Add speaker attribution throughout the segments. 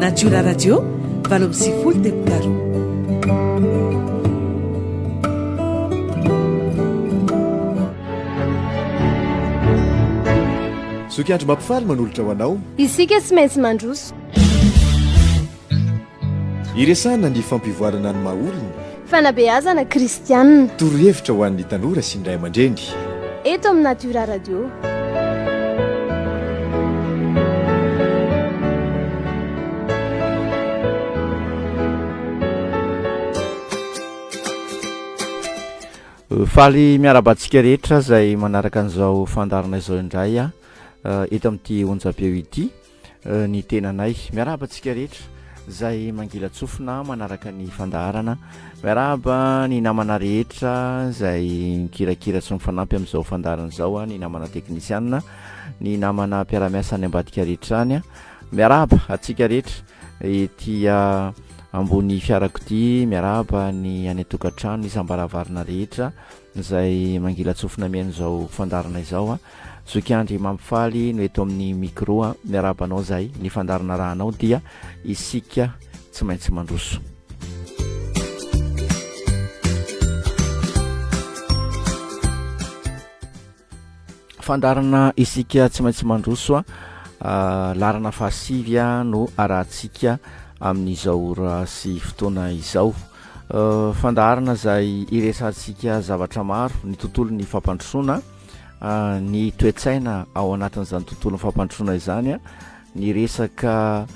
Speaker 1: natiora radio valo amby sivifolo tepotaro.
Speaker 2: sokiandro mampifaly manolotra ho anao
Speaker 3: isika tsy maintsy mandroso
Speaker 2: iresana ny fampivoarana ny maha-olona
Speaker 3: fanabeazana kristianina
Speaker 2: torohevitra ho an'ny tanora sy ndray aman-dreny
Speaker 3: eto amin'ny natiora radio.
Speaker 4: faly miarabantsika rehetra izay manaraka an'izao fandarana izao indray a eto amin'ity onjabeo ity ny tenanay miarabantsika rehetra izay mangila tsofina manaraka ny fandaharana miaraba ny namana rehetra izay mikirakira tsy mifanampy amin'izao fandaharana izao a ny namana teknisianina ny namana mpiaramiasa ny ambadika rehetra any a miaraba atsika rehetra etya ambony fiarakodia miaraba ny any tokantrano isambaravarina rehetra izay mangila tsofina mihain'izao fandarana izao a zokiandry mampifaly no eto amin'ny micro a miarabanao zay ny fandarana rahanao dia isika tsy maintsy mandroso. Fandarana isika tsy maintsy mandroso a larana fahasivy a no arahantsika amin'izao ora sy fotoana izao fandaharana izay iresantsika zavatra maro ny tontolo ny fampandrosoana ny toetsaina ao anatin'izany tontolo ny fampandrosoana izany a ny resaka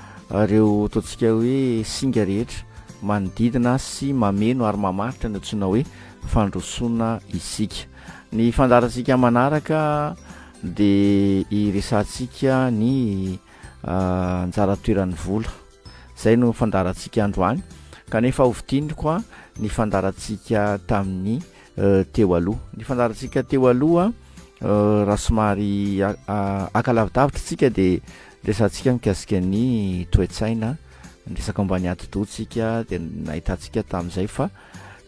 Speaker 4: reo ataontsika hoe singa rehetra manodidina sy mameno ary mamaritra ny antsoina hoe fandrosoana isika. Ny fandaharantsika manaraka dia iresantsika ny anjara toeran'ny vola zay no fandarantsika androany kanefa hovidiniko a ny fandarantsika tamin'ny teo aloha. Ny fandarantsika teo aloha raha somary akalavidavitra tsika dia resantsika mikasika ny toetsaina resaka mba niadodoantsika dia nahitantsika tamin'izay fa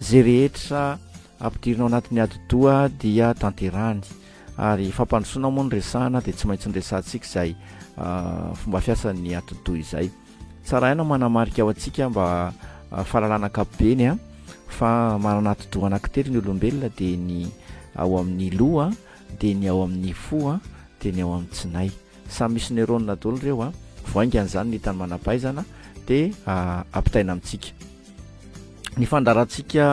Speaker 4: zay rehetra ampidirina ao anatin'ny adodoa dia tanterahany ary fampandrosoana moa ny resahana dia tsy maintsy nyresantsika izay fomba fiasan'ny adodoa izay. Tsara haina manamarika ao antsika mba fahalalana ankapobeny a fa manana atodoa anankitelo ny olombelona dia ny ao amin'ny loha dia ny ao amin'ny fo a dia ny ao amin'ny tsinay samy misy neurone daholo ireo a voaingan'izany ny hitany manam-pahaizana dia ampitaina amintsika. Ny fandarantsika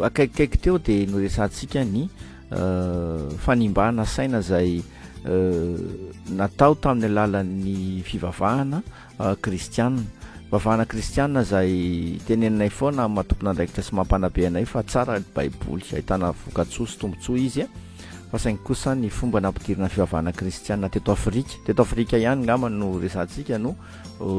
Speaker 4: akaikikaiky teo dia noresantsika ny fanimbana saina izay natao tamin'ny alalan'ny fivavahana kristianina. Vavahana kristianina izay teneninay foana matompona andraikitra sy mampanabe anay fa tsara baiboly ahitana vokatsoa sy tombotsoa izy a fa saingy kosa ny fomba nampidirina fivavahana kristianina teto Afrika ihany ngamba no resantsika no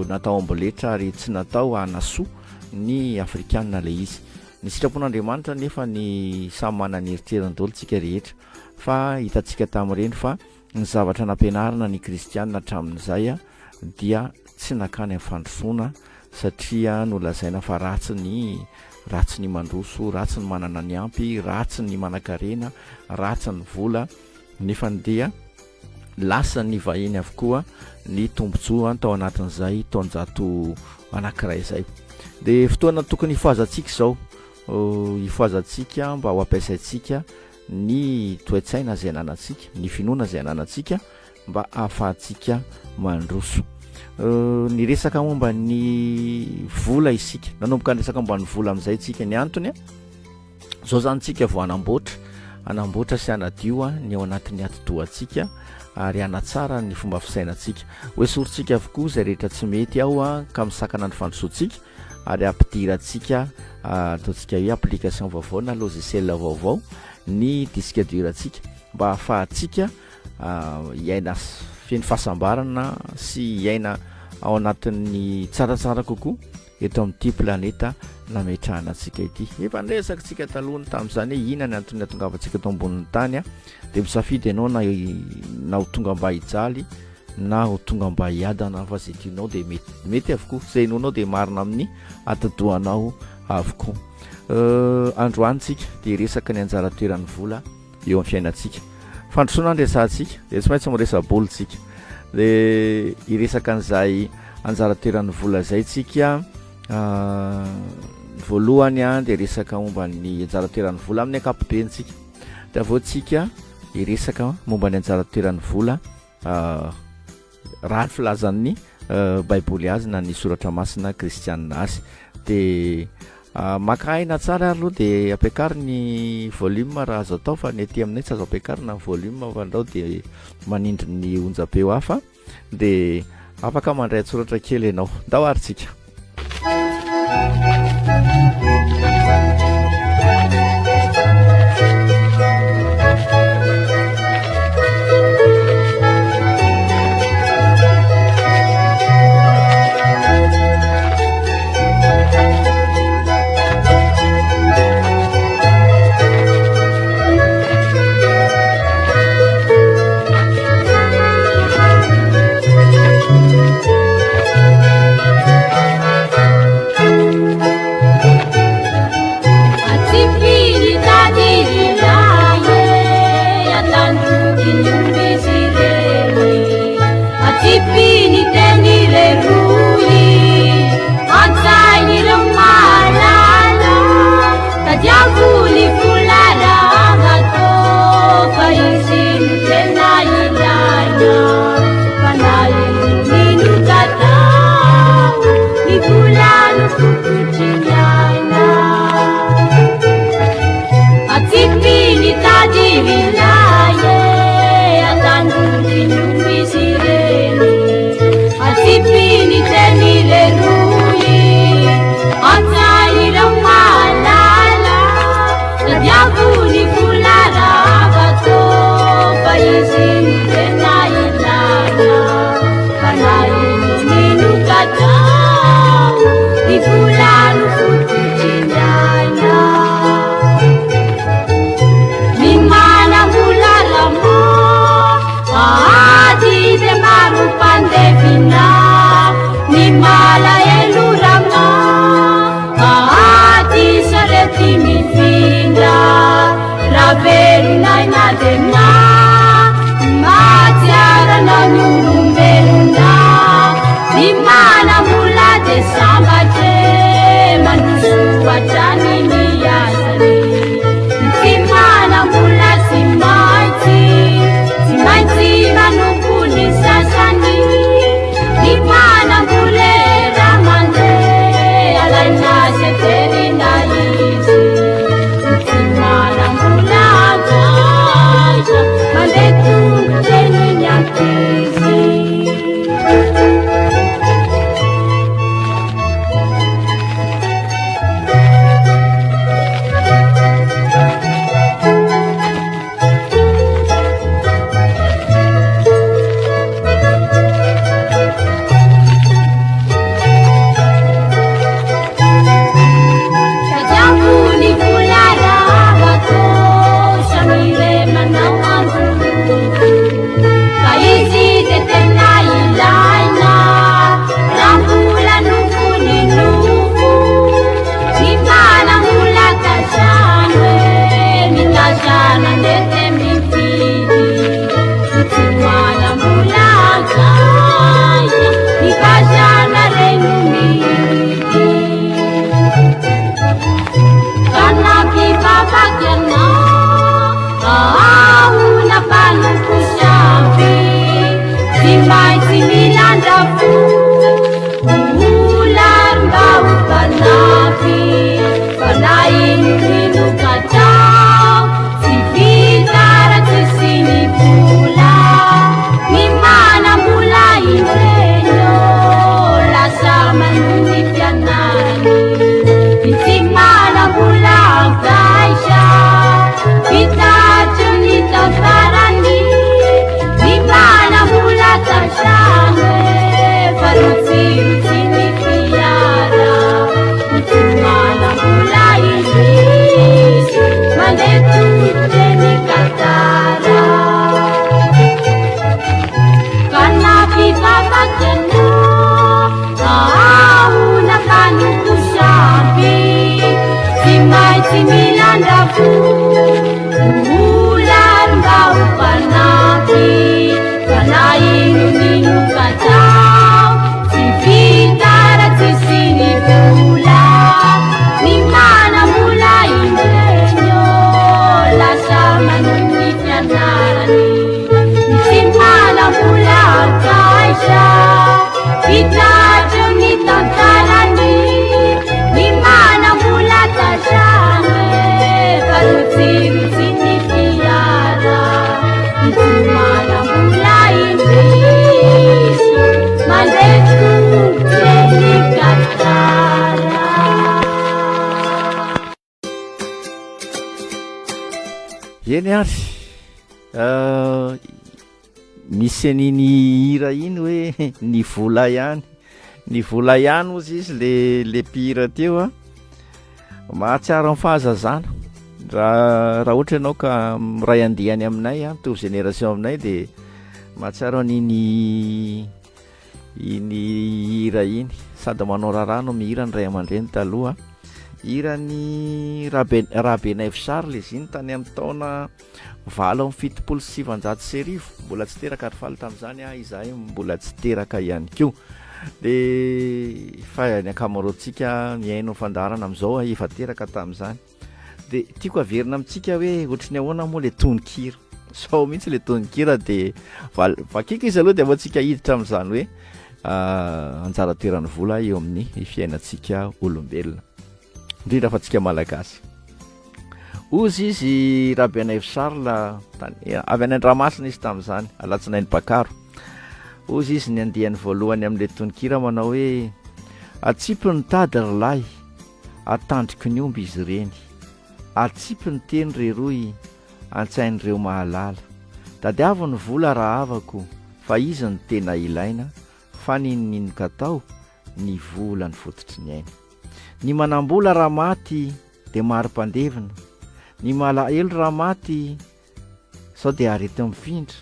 Speaker 4: natao amboletra ary tsy natao hanasoa ny afrikanina le izy. Ny sitrapon'Andriamanitra nefa ny samy manana ny eritreritany daholo tsika rehetra fa hitantsika tamin'ireny fa ny zavatra nampianarana ny kristianina hatramin'izay a dia tsy nakany amin'ny fandrosoana satria nolazaina fa ratsy ny mandroso, ratsy ny manana ny ampy, ratsy ny manan-karena, ratsy ny vola nefa dia lasa ny vahiny avokoa ny tombotsoa tao anatin'izay taonjato anankiray izay. Dia fotoana tokony hifoazantsika izao hifoazantsika mba ho ampiasaintsika ny toetsaina izay ananantsika, ny finoana izay ananantsika mba ahafahantsika mandroso. Ny resaka momba ny vola isika nanomboka ny resaka momba ny vola amin'izay isika ny antony a zao zany tsika vao anamboatra sy anadio ny ao anatin'ny atodoantsika ary anatsara ny fomba fisainantsika hoe sorontsika avokoa izay rehetra tsy mety ao a ka misakana ny fandrosoantsika ary ampidirantsika ataontsika hoe application vaovao na logiciel vaovao ny disque dur antsika mba ahafahantsika iaina feny fahasambarana sy iaina ao anatin'ny tsaratsara kokoa eto amin'ity planeta nametrahana antsika ity. Efa niresaka tsika talohany tamin'izany hoe inona ny antony hahatongavantsika eto ambonin'ny tany a dia misafidy ianao na ho tonga mba hijaly na ho tonga mba hiadana fa zay tianao dia mety avokoa zay inonao dia marina amin'ny atodoanao avokoa. Androany tsika dia resaka ny anjara toeran'ny vola eo amin'ny fiainantsika. Fandrosoana ny resantsika dia tsy maintsy miresa-bola tsika dia iresaka an'izay anjaratoeran'ny vola zay tsika voalohany a dia resaka momba ny anjaratoeran'ny vola amin'ny akapobentsika dia avao tsika iresaka momba ny anjaratoeran'ny vola raha ny filazan'ny baiboly azy na ny soratra masina kristianina azy dia maka aina tsara aloha dia ampiakary ny volume raha azo atao fa ny aty aminay tsy azo ampiakarina ny volume fa andao dia manindry ny onjam-peo hafa dia afaka mandray tsoratra kely ianao ndao arytsika eny ary misy an'iny hira iny hoe ny vola ihany, ny vola ihany ozy izy le mpihira teo a, mahatsiaro amin'ny fahazazana. Raha ohatra ianao ka ray andehany aminay a, mitovy génération aminay, de mahatsiaro an'iny hira iny, sady manao raharaha no mihira ny ray aman-dreny taloha. Hirany Rabenaivo Sary le izy iny tany amin'ny taona 770 mbola tsy teraka ary faly tamin'izany izahay mbola tsy teraka ihany koa. De fa ny akamaroantsika miaino fandarana amin'izao efa teraka tamin'izany. De tiako averina amintsika hoe ohatry ny ahoana moa le tononkira, sao mihitsy le tononkira, de vakika izy aloha de avatsika hiditra amin'izany hoe anjara toeran'ny vola eo amin'ny fiainantsika olombelona, indrindra fa tsika malagasy. Ozy izy Rabenaivo Sary avy any Andramasina izy tamin'izany, alatsinain'ny Bakaro. Ozy izy ny andehany voalohany amin'le tononkira manao hoe atsipy ny tady ry lahy, atandriky ny omby izy ireny, atsipy ny teny reroy, antsain'ireo mahalala. Tadiavo ny vola raha avako, fa izy ny tena ilaina, fa ninonino ka tao, ny vola ny fototry ny aina. Ny manam-bola raha maty de maro-pandevina, ny malahelo raha maty sao de arety mifindra.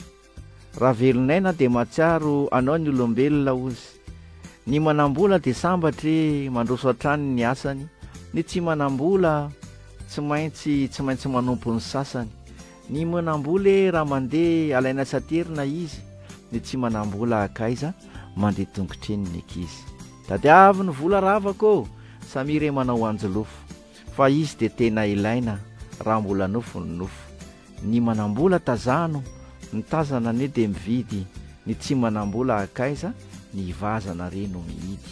Speaker 4: Raha velonaina de matsiaro anao ny olombelona ozy. Ny manam-bola de sambatra mandroso hatrany ny asany, ny tsy manam-bola tsy maintsy manompo ny sasany. Ny manam-bola raha mandeha alaina saterina izy, ny tsy manam-bola akaiza mandeha tongotreny ny ankizy. Tadiavo ny vola ravako, samire manao anjolofo, fa izy de tena ilaina raha mbola nofo ny nofo. Ny manam-bola tazano, ny tazana ane de mividy, ny tsy manam-bola akaiza ny vazana reno mihidy.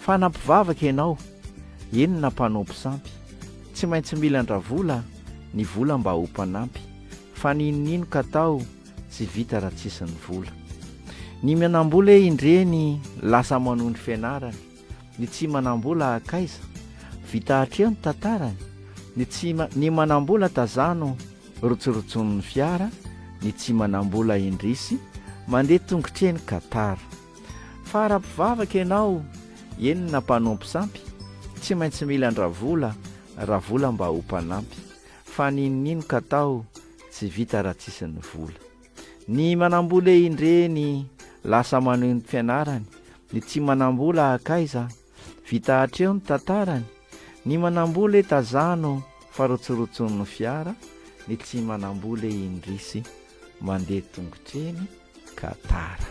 Speaker 4: Fa nampivavaka ianao, eny nampanompo sampy, tsy maintsy milandra vola, ny vola mba ho mpanampy, fa ninonino ka tao tsy vita raha tsisy ny vola. Ny manam-bola indreny lasa manohy ny fianarany, ny tsy manam-bola akaiza vita hatreo ny tantarany, ny manam-bola tazano rotsorotsono ny fiara, ny tsy manam-bola indrisy mandeha tongotreny katara. Fa raha-pivavaka ianao, eny nampanompo sampy, tsy maintsy milandra vola, raha vola mba ho mpanampy, fa ninonino ka tao tsy vita raha tsisy ny vola. Ny manam-bola indreny lasa manohy ny fianarany, ny tsy manam-bola akaiza vita hatreo ny tantarany, ny manam-bola tazano fa rotsorotsono ny fiara, ny tsy manam-bola indrisy mandeha tongotreny katara.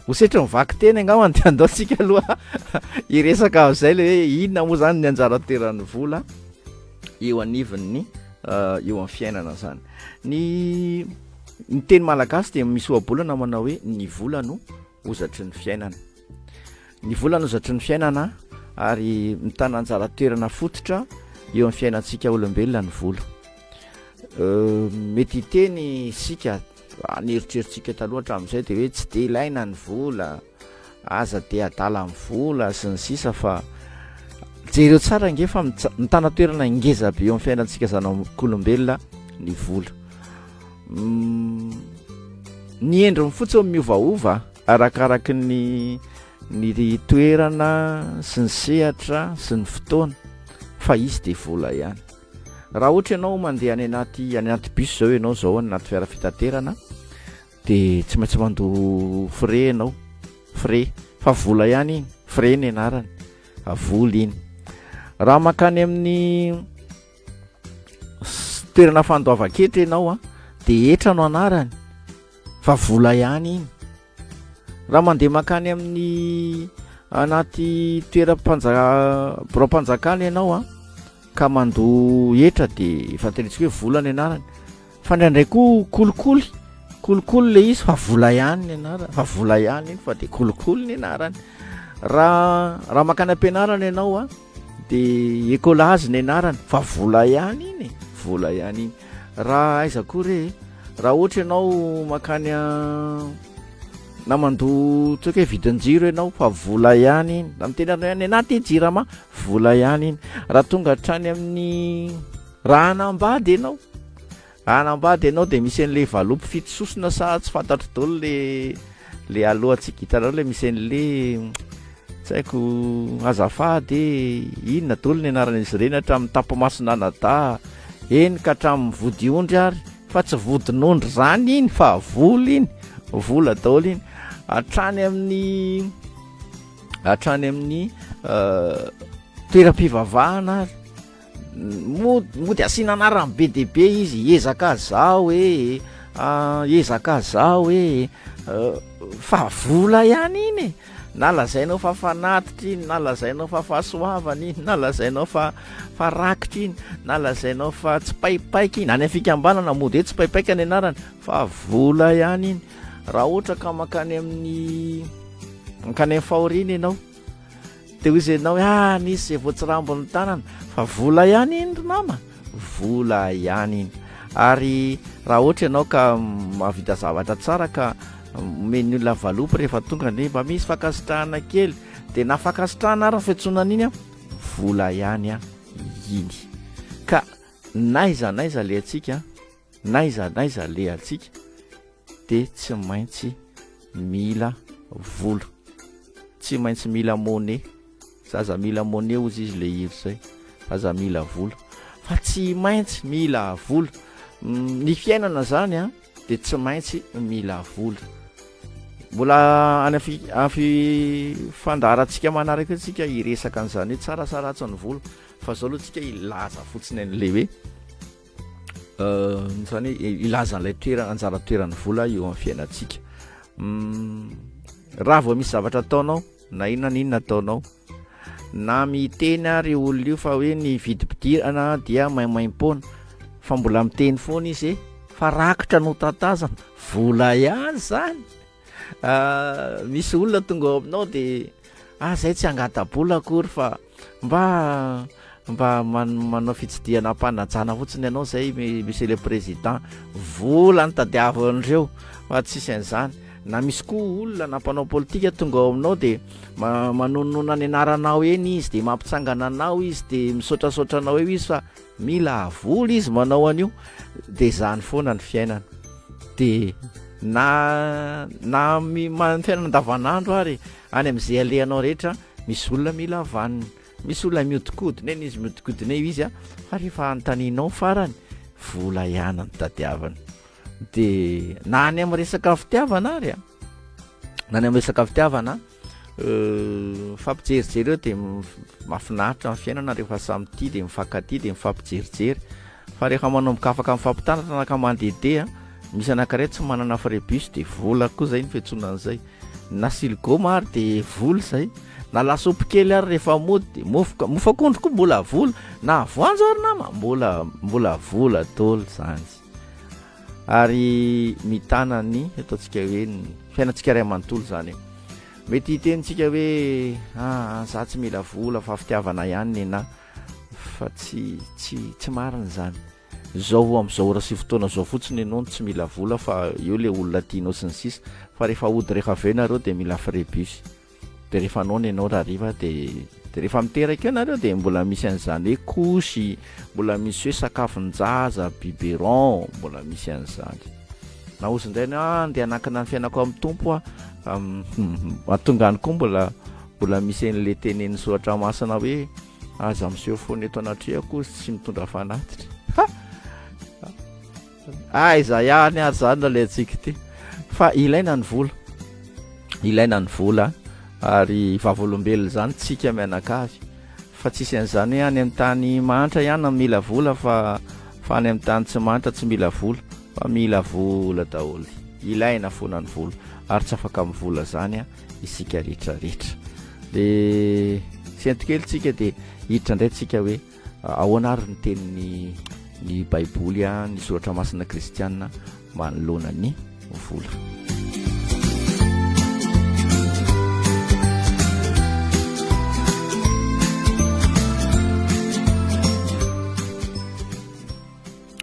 Speaker 4: Hosetra mivaky teny angamba de andaotsika aloha iresaka amin'izay le hoe inona moa zany ny anjara toeran'ny vola eo anivon'ny eo amin'ny fiainana zany. Ny teny malagasy de misy ohabolana manao hoe ny vola no ozatry ny fiainana. Ny vola no ozatry ny fiainana ary mitana anjara toerana fototra eo amin'ny fiainantsika olombelona ny vola. Mety hiteny isika aneritrerittsika taloha hatramin'izay de hoe tsy de ilaina ny vola, aza de adala amin'ny vola sy ny sisa, fa jereo tsara nge fa mitana toerana ngeza be eo amin'ny fiainantsika zanak'olombelona ny vola. Ny endriny fotsiny miovaova arakaraky ny toerana sy ny sehatra sy ny fotoana, fa izy de vola ihany. Raha ohatra ianao mandeha any anaty bus zao ianao zao anaty fiara fitaterana, de tsy maintsy mandoa frais ianao, frais fa vola ihany iny, frais ny anarany, vola iny. Raha makany amin'ny toerana fandoavan-ketra ianao de etra no anarany, fa vola ihany iny. Raha mandeha makany amin'ny anaty toeram-panjakana ianao ka mandoa etra de fantanitsika hoe vola ny anarany, fa ndraindray koa kolikoly le izy fa vola ihany ny anarany, fa vola ihany iny fa de kolikoly ny anarany. Raha makany am-pianarana ianao de écolazy ny anarany, fa vola ihany iny, vola ihany iny. Raha aiza koa re, raha ohatra ianao makany na mandoa tsoka hoe vidinjiro ianao fa vola ihany iny da mitena any anaty jirama vola ihany iny raha tonga hatrany amin'ny raha anambady ianao de misy an'le valopy fitososona sa tsy fantatro daholo le alohantsika hitanao le misy an'le tsy haiko azafady inona daholo ny anaran'izy ireny hatramin'ny tapamasona nada eny ka hatramin'ny vodiondry ary fa tsy vodinondry zany iny fa vola daholo iny hatrany amin'ny toeram-pivavahana ary mody asiana anarany be deaibe izy ezaka zao fa vola ihany iny na lazainao fa fanatitra iny na lazainao fa fahasoavana iny na lazainao fa rakitra iny na lazainao fa tsy paipaiky iny any afikambanana mody hoe tsy paipaika ny anarany fa vola ihany iny raha ohatra ka makany amin'ny fahoriana ianao de hoy izy ianao hoe nisy zay voatsirambony tanana fa vola ihany iny ry nama vola ihany iny ary raha ohatra ianao ka mavita zavatra tsara ka omeny olona valopy rehefa tonga ne mba misy fakasitrahana kely de na fakasitrahana ary fiantsonana iny a vola ihany a iny ka naiza le atsika le atsika de tsy maintsy mila vola tsy maintsy mila monnaie zaza mila monnaie ozy izy le hiro zay zaza mila vola fa tsy maintsy mila vola ny fiainana zany a de tsy maintsy mila vola mbola afy fandarantsika manaraka atsika iresaka an'izany hoe tsarasaratsy ny vola fa zao aloha tsika ilaza fotsiny an'le hoe zany hoe ilaza an'ilay toerana anjara toerany vola eo amin'ny fiainantsika raha vao misy zavatra ataonao na inona ataonao na miteny ary olona io fa hoe ny vidim-pidirana dia maimaim-poana fa mbola miteny foana izy fa rakitra no tatazana vola ihany zany misy olona tonga ao aminao de zay tsy angata-bola akory fa mba manao fitsidiana mpanajana fotsiny ianao zay misy le président vola ny tadiavan'ireo fa tsisy an'izany na misy koa olona nampanao politika tonga ao aminao de manonona ny anaranao eny izy de mampitsangana anao izy de misaotrasaotra anao eo izy fa mila vola izy manao an'io de zany foana ny fiainana de na fiainana andavanandro ary any amin'izay alehanao rehetra misy olona mila vanina misy olona miodikodina eny izy miodikodina eo izy fa rehefa anontanianao farany vola ihany ny tadiavana de na any amin'ny resaka fitiavana ary na any amin'ny resaka fitiavana fampijerijery eo de mahafinaritra amin'ny fiainana rehefa samy tia de mifankatia de mifampijerijery fa rehefa manomboka afaka mifampitanatra naka mandehandeha misy anankiray tsy manana frébus de vola koa zay ny fiantsonan'izay na silgoma ary de vola zay na lasopy kely ary rehefa mody de mofakondro koa mbola vola na voanjo ary nama mbola vola daholo zany ary mitana ny ataontsika hoe ny fiainantsika ray amanontolo zany mety hitenitsika hoe za tsy mila vola fa fitiavana ihany nena fa tsy marina zany zao am'izao ora sy fotoana zao fotsiny ianao tsy mila vola fa eo le olona tianao sy ny sisa fa rehefa ody rehefa aveo nareo de mila frébus de rehefa anao ny ianao rariva de rehefa miteraka eo nareo de mbola misy an'izany hoe kosy mbola misy hoe sakafon-jaza biberon mbola misy an'izany na ozy indray andeha anankina ny fiainako amin'ny tompo atongany koa mbola misy an'le teneny soatra masina hoe aza miseho foana eto anatrehako izy tsy mitondra fanatitra iza ihany ary zany na le antsika ty fa ilaina ny vola ary vavolombelona zany tsika mianakavy fa tsisy an'izany hoe any amin'ny tany manitra ihany mila vola fa any amin'ny tany tsy manitra tsy mila vola fa mila vola daholo ilaina foana ny vola ary tsy afaka amin'ny vola zany isika rehetrarehetra de sentokely tsika de hiditra indray tsika hoe ahoana ary ny tenin'ny baiboly ny soratra masina kristianina manoloana ny vola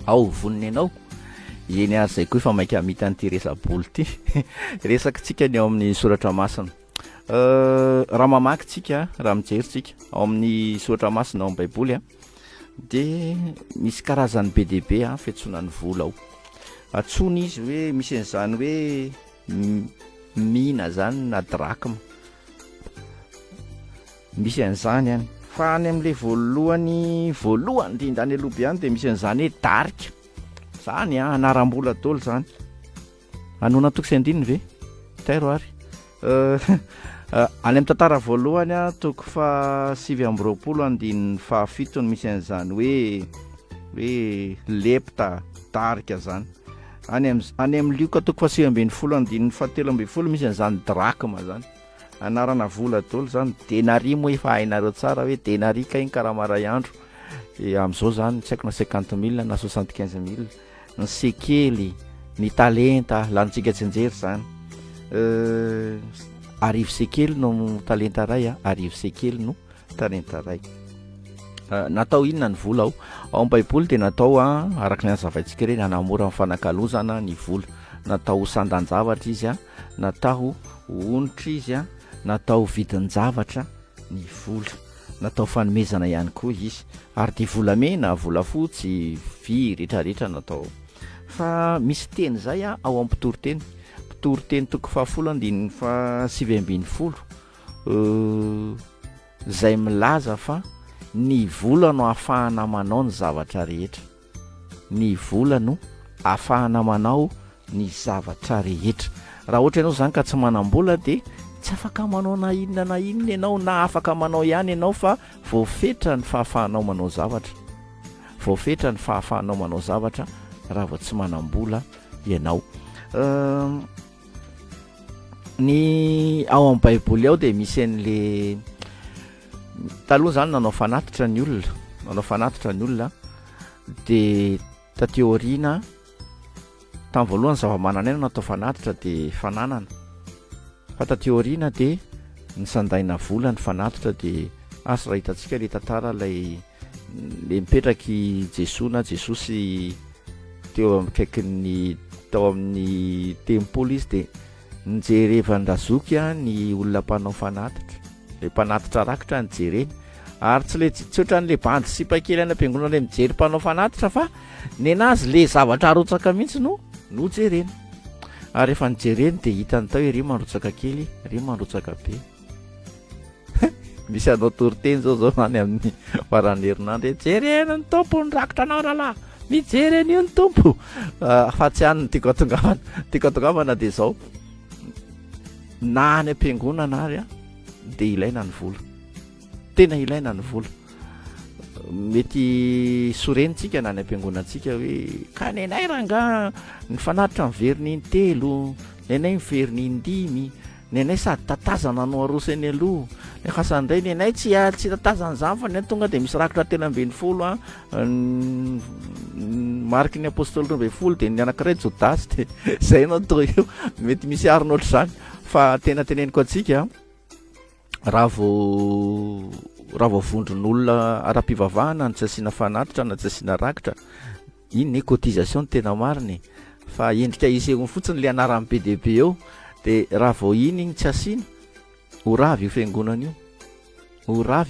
Speaker 4: ao voniny ianao eny ary zay koa efa mainka hamita n'ity resa-bolo ty resakitsika ny ao amin'ny soratra masina raha mamaky tsika raha mijeritsika ao amin'ny soratra masina ao amin'ny baiboly a de misy karazany be deaibe a fiantsoana ny vola ao atsony izy hoe misy an'izany hoe mina zany na drakma misy an'izany any fa any amin'le voalohany indrindra any aloha any de misy an'izany hoe darika zany a anaram-bola daholo zany anona toko sy andininy ve tairo ary any amin'ny tantara voalohany a toko fa 7 fahafitony misy an'izany hoe lepta darika zany any amin'ny lioka toko fa 7 misy an'izany drakma zany anarana vola daholo zany denari moa efa hainareo tsara hoe denari kainy karamaray andro amin'izao zany tsy haiko na 50 000 na 75 000 ny sekely ny talenta lanitsika tsenjery zany arivo sekely no talenta ray arivo sekely no talenta ray natao inona ny vola ao amin'ny baiboly de natao araka ny azavaintsika reny hanamora mifanakalozana ny vola natao sandan-javatra izy natao onitra izy natao vidin-javatra ny vola natao fanomezana ihany koa izy ary de volamena volafotsy vy rehetrarehetra natao fa misy teny zay ao amin'ny mpitoroteny toko fa 70 zay milaza fa ny vola no ahafahana manao ny zavatra rehetra ny vola no ahafahana manao ny zavatra rehetra raha ohatra ianao zany ka tsy manam-bola de tsy afaka manao na inona ianao na afaka manao ihany ianao fa voafetra ny fahafahanao manao zavatra raha vao tsy manam-bola ianao ny ao amin'ny baiboly ao de misy an'le taloha zany nanao fanatitra ny olona de tateoriana tamin'ny voalohany zava-manan'aina natao fanatitra de fananana fa tateoriana de ny sandaina vola ny fanatitra de aso raha hitantsika le tantara le mipetraky Jesosy teo akaikin'ny tao amin'ny tempoly izy de nijerevany razoky ny olona mpanao fanatitra le mpanatitra rakitra nijereny ary tsy ohatran'le bandy sipakely any am-piangonana le mijery mpanao fanatitra fa ny anazy le zavatra arotsaka mihitsy no jereny ary rehefa nijereny de hitany tao ry mandrotsaka kely ry mandrotsaka be misy anao toriteny zao any amin'ny farany herinandro jereny ny tompo ny rakitra anao rahalahy mijereny io ny tompo fa tsy any tiako atongavana de zao na any am-piangonana ary de ilaina ny vola tena ilaina ny vola mety sorenitsika na any am-piangonantsika hoe ka nenay ranga ny fanatitra miveriny in-3 nenay miveriny in-5 nenay sady tatazana no arosany aloha ny kasandray nenay tsy tatazana zany fa nenay tonga de misy rakitra 310 mariky ny apôstoly 12 de ny anankiray Jodasy de zay anao to io mety misy arina ohatry zany fa tena teneniko atsika raha vao vondron'olona ara-pivavahana ny tsy asiana fanatitra na tsy asiana rakitra iny cotisation tena mariny fa endrika isegny fotsiny le anaran'ny PDB eo de raha vao iny tsy asiana ho ravy io fiangonana io raha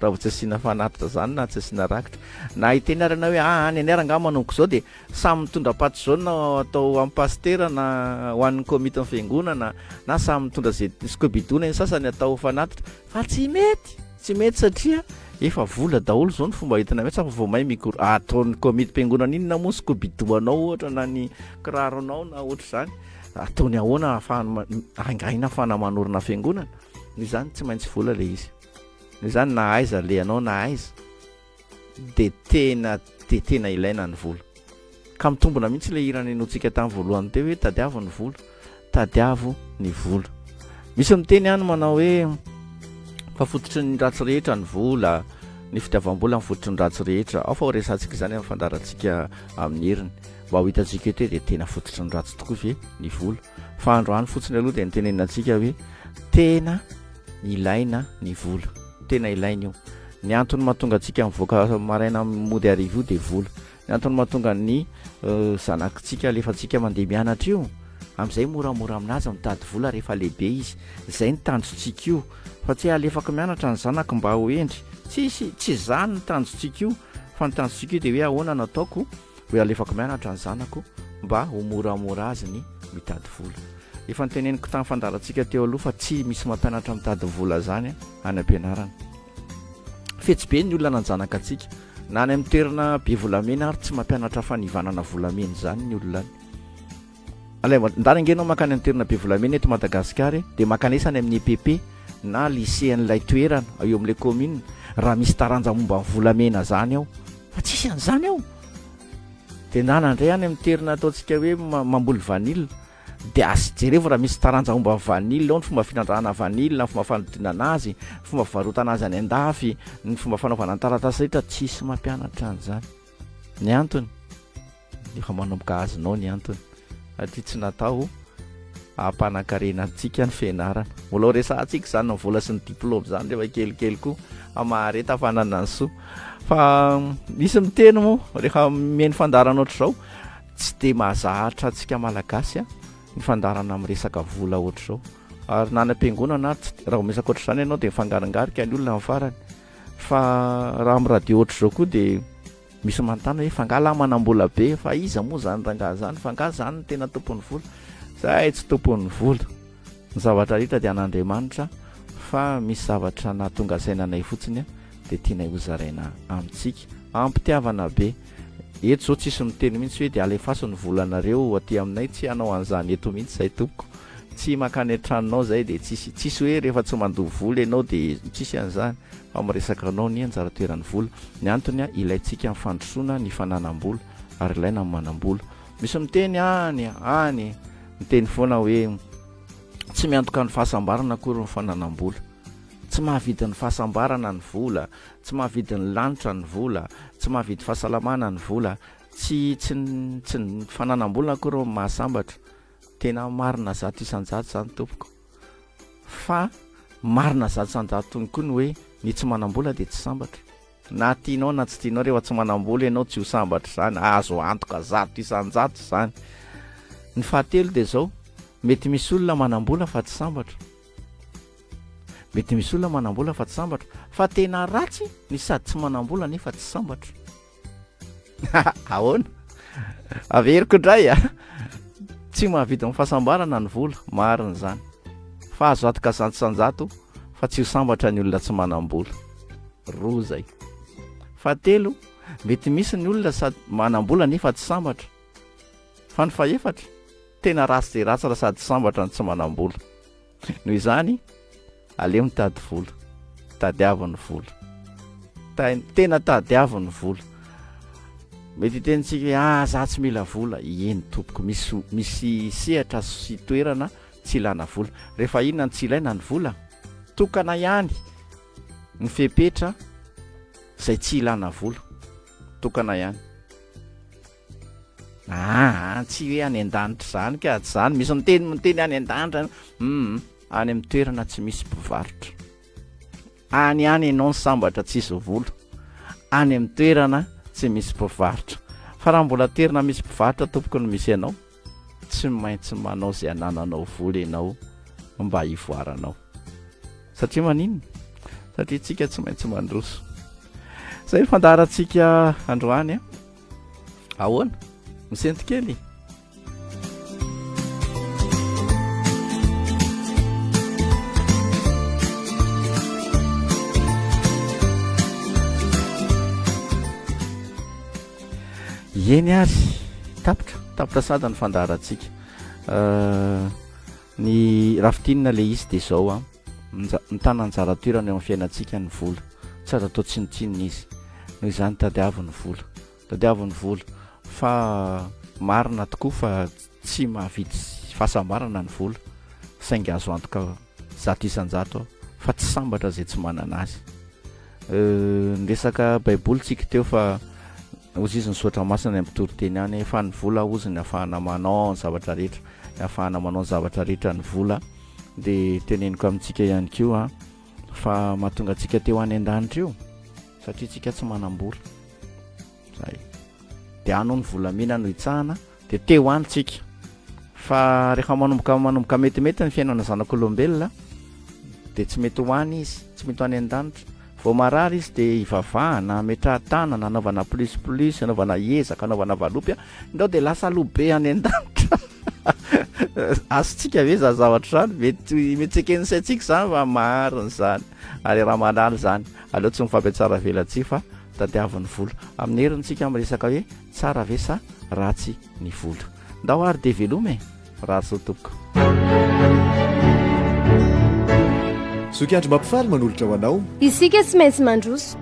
Speaker 4: vao tsy asiana fanatitra zany na tsy asiana rakitra na itenarana hoe any anaranga manomboka zao de samy mitondra paty jaune atao amin'ny pastera na ho an'ny komite fiangonana na samy mitondra zay skobidona ny sasany atao fanatitra fa tsy mety satria efa vola daholo zao ny fomba hitana metsy fa vao may mikoro ataon'ny komite fiangonana iny na moa skobidoanao ohatra na ny kiraronao na ohatra zany ataony ahoana ahafahana angaina ahafahana manorina fiangonana ny zany tsy maintsy vola le izy ny zany na aiza le anao na aiza de tena ilaina ny vola ka mitombona mihitsy le irany enotsika tamin'ny voalohany teo hoe tadiavo ny vola misy miteny any manao hoe fa fototry ny ratsy rehetra ny vola ny fitiavam-bola ny fototry ny ratsy rehetra ao fa ho resantsika zany amin'ny fandarantsika amin'ny heriny mba ho hitantsika eto hoe de tena fototry ny ratsy tokoa ve ny vola fa androany fotsiny aloha de nitenenantsika hoe tena ilaina ny vola tena ilaina io ny antony mahatonga antsika mivoaka maraina mody arivo io de vola ny antony mahatonga ny zanakitsika lefa tsika mandeha mianatra io amin'izay moramora aminazy mitady vola rehefa lehibe izy, zay ny tanjontsika io fa tsy alefaka mianatra ny zanaka mba ho endry, tsy zany ny tanjontsika io fa ny tanjontsika io dia hoe ahoana nataoko hoe alefaka mianatra ny zanako mba ho moramora azy ny mitady vola. Efa nyteneniko tamin'ny fandarantsika teo aloha fa tsy misy mampianatra mitady vola zany any am-pianarana. Fetsy be ny olona nanjanaka antsika na any amin'ny toerana be volamena ary tsy mampianatra fanivanana volamena zany ny olona any. Ndany angenao makany amin'ny toerana be volamena eto Madagasikara dia makanesany amin'ny EPP na lycée an'ilay toerana eo amin'ilay commune raha misy taranja momba ny volamena zany ao, fa tsisy an'izany ao. Dia na nandray any amin'ny toerana ataontsika hoe mamboly vanille dia asy jereo raha misy taranja momba ny vanille ao, ny fomba finandrana vanille, ny fomba fanodinana azy, ny fomba fivarotana azy any an-dafy, ny fomba fanaovana ny taratasy rehetra, tsisy mampianatra an'izany. Ny antony efa manomboka azonao ny antony satria tsy natao hampanankarena antsika ny fianarana. Mbola ho resantsika zany ny vola sy ny diplôme zany rehefa kelikely koa amahareta fanana ny soa. Fa misy miteny moa rehefa meny fandarana ohatr'izao tsy dia mahazahatra antsika malagasy ny fandarana amin'ny resaka vola ohatr'izao. Ary na nam-piangonana raha homesaka ohatr'izany ianao dia mifangaringarika ny olona amin'ny farany. Fa raha amin'ny radio ohatr'izao koa dia misy manontany hoe fangahy manam-bola be, fa iza moa zany rangahy zany, fangahy zany ny tena tompon'ny vola. Zay tsy tompon'ny vola, ny zavatra rehetra dia an'Andriamanitra, fa misy zavatra nahatonga sainanay fotsiny dia tianay hozaraina amintsika ampitiavana be. Eto zao tsisy miteny mihitsy hoe dia alefaso ny volanareo aty aminay, tsy hanao an'izany eto mihitsy zay tompoko, tsy makany an-tranonao zay dia tsisy hoe rehefa tsy mandoha vola ianao dia tsisy an'izany, fa miresaka anao ny anjara toeran'ny vola. Ny antony ilaintsika amin'ny fandrosoana ny fananam-bola ary ilaina amin'ny manam-bola. Misy miteny any miteny foana hoe tsy miantoka ny fahasambarana akory ny fananam-bola, tsy mahavidy ny fahasambarana ny vola, tsy mahavidy ny lanitra ny vola, tsy mahavidy fahasalamana ny vola, tsy ny fananam-bola akory ny mahasambatra. Tena marina zato isan-jato zany tompoko, fa marina zato isan-jato koa ny hoe ny tsy manam-bola dia tsy sambatra. Na tianao na tsy tianao rehefa tsy manam-bola ianao tsy ho sambatra zany, azo antoka zato isan-jato zany. Ny fahatelo dia zao, mety misy olona manam-bola fa tsy sambatra, mety misy olona manam-bola fa tsy sambatra, fa tena ratsy ny sady tsy manam-bola nefa tsy sambatra. Ahoana averiko indray tsy mahavidy ny fahasambarana ny vola, marina zany, fa azo antoka zato isan-jato fa tsy ho sambatra ny olona tsy manam-bola. Roa zay. Fahatelo, mety misy ny olona sady manam-bola nefa tsy sambatra, fa ny fahaefatra tena ratsy dia ratsy raha sady sambatra ny tsy manam-bola. Noho izany aleo mitady vola, tadiaviny vola, tena tadiaviny vola. Mety hitentsika hoe za tsy mila vola, eny tompoko, misy sehatra sy toerana tsy ilana vola. Rehefa inona ny tsy ilaina ny vola, tokana ihany ny fepetra izay tsy ilana vola, tokana ihany. Tsy hoe any an-danitra zany ka tsy zany, misy miteny any an-danitra any amin'ny toerana tsy misy mpivarotra, any ianao ny sambatra tsisy vola, any amin'ny toerana tsy misy mpivarotra. Fa raha mbola toerana misy mpivarotra tompoko no misy ianao, tsy maintsy manao izay anananao vola ianao mba hivoaranao. Satria maninona? Satria tsika tsy maintsy mandroso. Zay fandaharantsika androany ahoana misento kely. Eny ary tapitra sada ny fandaharantsika. Ny rafitinina le izy dia zao mitana anjara toerana eo amin'ny fiainantsika ny vola, tsy azo atao tsinotsinona izy. Noho izany tadiavin'ny vola, fa marina tokoa fa tsy mahavidy fahasambarana ny vola, saingy azo antoka zato isan-jato fa tsy sambatra zay tsy manana azy. Ny resaka baiboly tsika teo fa ozy izy ny soatra masina ny ampitoroteny any, fa ny vola ozy ny ahafahana manao ny zavatra rehetra, ny ahafahana manao ny zavatra rehetra ny vola. Dia teneniko amintsika ihany koa fa mahatonga antsika teo any an-danitra io satria tsika tsy manam-bola. Zay. de anao ny volamena no hitsahana de teo anytsika fa rehefa manomboka metimety ny fiainana zanak'olombelona de tsy mety hoany izy tsy mety hoany an-danitra vao marary izy de ivavahana metrahatana anaovana plus anaovana ezaka anaovana valopy ndao de lasa alobe any an-danitra asotsika ve za zavatra zany mety tsekeny saitsika zany fa mariny zany ary raha manary zany aleo tsy mifampiatsara velatsi fa tadiavin'ny volo amin'ny herintsika amresaka hoe tsara ve sa ratsy ny volo ndao ary de velome ratsy topoko
Speaker 2: sokiandro mampifaly manolotra ho anao
Speaker 3: isika tsy maintsy mandroso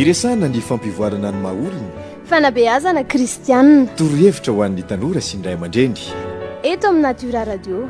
Speaker 2: iresana ny fampivoarana ny mahaolony
Speaker 3: fanabeazana kristianina
Speaker 2: torohevitra ho an'ny tanora sy ndray aman-dreny
Speaker 3: eto amin'ny Natura Radio